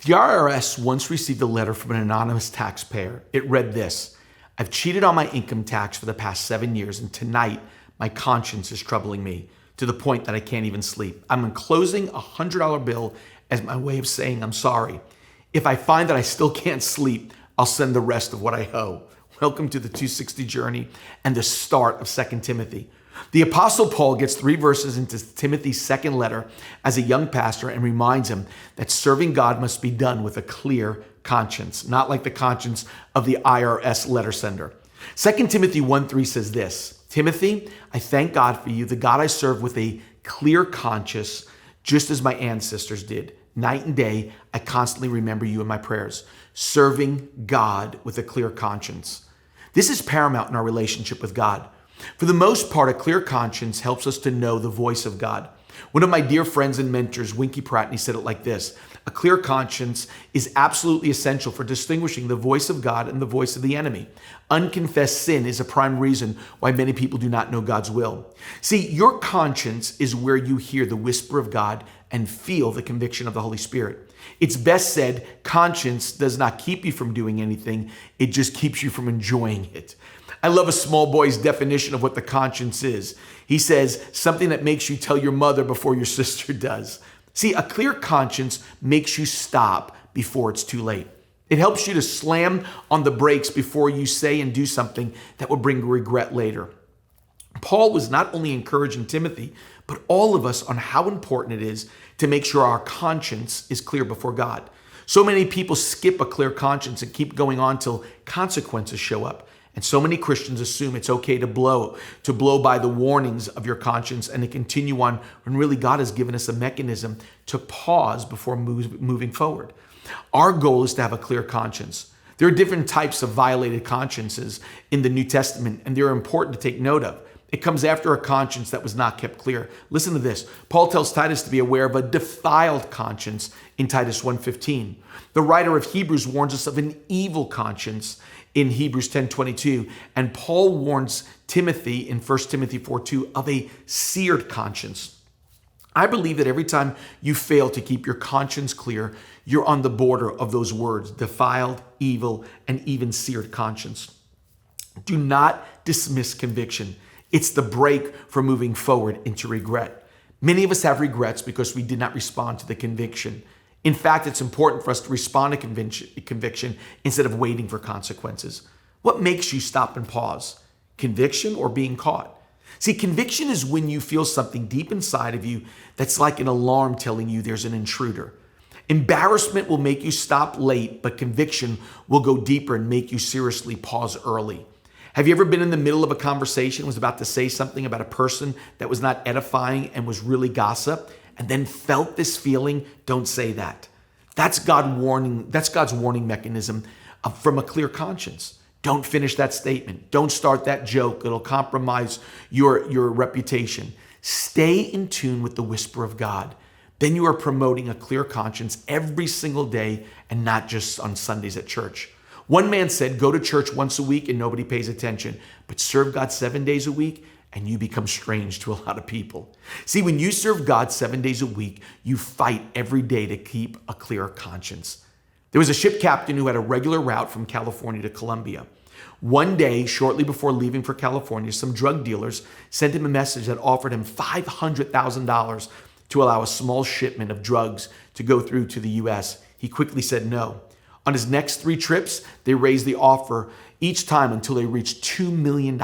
The IRS once received a letter from an anonymous taxpayer. It read this: I've cheated on my income tax for the past 7 years, and tonight my conscience is troubling me to the point that I can't even sleep. I'm enclosing a $100 bill as my way of saying I'm sorry. If I find that I still can't sleep, I'll send the rest of what I owe. Welcome to the 260 journey and the start of 2 Timothy. The Apostle Paul gets 3 verses into Timothy's second letter as a young pastor and reminds him that serving God must be done with a clear conscience, not like the conscience of the IRS letter sender. 2 Timothy 1:3 says this: Timothy, I thank God for you, the God I serve with a clear conscience, just as my ancestors did. Night and day, I constantly remember you in my prayers. Serving God with a clear conscience. This is paramount in our relationship with God. For the most part, a clear conscience helps us to know the voice of God. One of my dear friends and mentors, Winky Pratney, said it like this: a clear conscience is absolutely essential for distinguishing the voice of God and the voice of the enemy. Unconfessed sin is a prime reason why many people do not know God's will. See, your conscience is where you hear the whisper of God and feel the conviction of the Holy Spirit. It's best said, conscience does not keep you from doing anything, it just keeps you from enjoying it. I love a small boy's definition of what the conscience is. He says, something that makes you tell your mother before your sister does. See, a clear conscience makes you stop before it's too late. It helps you to slam on the brakes before you say and do something that will bring regret later. Paul was not only encouraging Timothy, but all of us on how important it is to make sure our conscience is clear before God. So many people skip a clear conscience and keep going on till consequences show up. And so many Christians assume it's okay to blow by the warnings of your conscience and to continue on when really God has given us a mechanism to pause before moving forward. Our goal is to have a clear conscience. There are different types of violated consciences in the New Testament, and they're important to take note of. It comes after a conscience that was not kept clear. Listen to this. Paul tells Titus to be aware of a defiled conscience in Titus 1:15. The writer of Hebrews warns us of an evil conscience in Hebrews 10:22. And Paul warns Timothy in 1 Timothy 4:2 of a seared conscience. I believe that every time you fail to keep your conscience clear, you're on the border of those words: defiled, evil, and even seared conscience. Do not dismiss conviction. It's the brake for moving forward into regret. Many of us have regrets because we did not respond to the conviction. In fact, it's important for us to respond to conviction instead of waiting for consequences. What makes you stop and pause? Conviction or being caught? See, conviction is when you feel something deep inside of you that's like an alarm telling you there's an intruder. Embarrassment will make you stop late, but conviction will go deeper and make you seriously pause early. Have you ever been in the middle of a conversation, was about to say something about a person that was not edifying and was really gossip, and then felt this feeling? Don't say that. That's God's warning mechanism from a clear conscience. Don't finish that statement. Don't start that joke. It'll compromise your reputation. Stay in tune with the whisper of God. Then you are promoting a clear conscience every single day and not just on Sundays at church. One man said, go to church once a week and nobody pays attention, but serve God 7 days a week and you become strange to a lot of people. See, when you serve God 7 days a week, you fight every day to keep a clear conscience. There was a ship captain who had a regular route from California to Colombia. One day, shortly before leaving for California, some drug dealers sent him a message that offered him $500,000 to allow a small shipment of drugs to go through to the U.S. He quickly said no. On his next 3 trips, they raised the offer each time until they reached $2 million.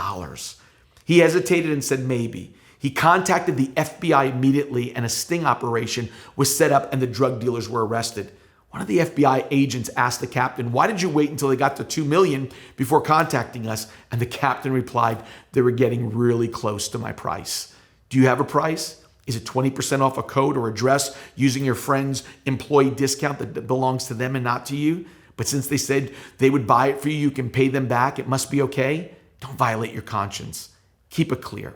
He hesitated and said maybe. He contacted the FBI immediately and a sting operation was set up and the drug dealers were arrested. One of the FBI agents asked the captain, why did you wait until they got to $2 million before contacting us? And the captain replied, they were getting really close to my price. Do you have a price? Is it 20% off a coat or a dress using your friend's employee discount that belongs to them and not to you? But since they said they would buy it for you, you can pay them back. It must be okay. Don't violate your conscience. Keep it clear.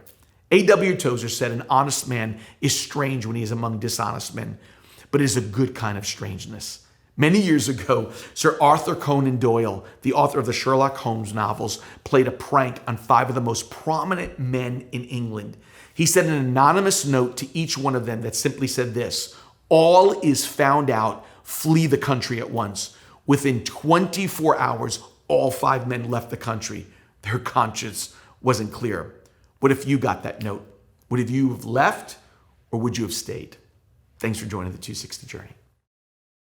A.W. Tozer said, an honest man is strange when he is among dishonest men, but it is a good kind of strangeness. Many years ago, Sir Arthur Conan Doyle, the author of the Sherlock Holmes novels, played a prank on 5 of the most prominent men in England. He sent an anonymous note to each one of them that simply said this: all is found out flee the country at once. Within 24 hours, all 5 men left the country. Their conscience wasn't clear. What if you got that note? Would you have left or would you have stayed? Thanks for joining the 260 Journey.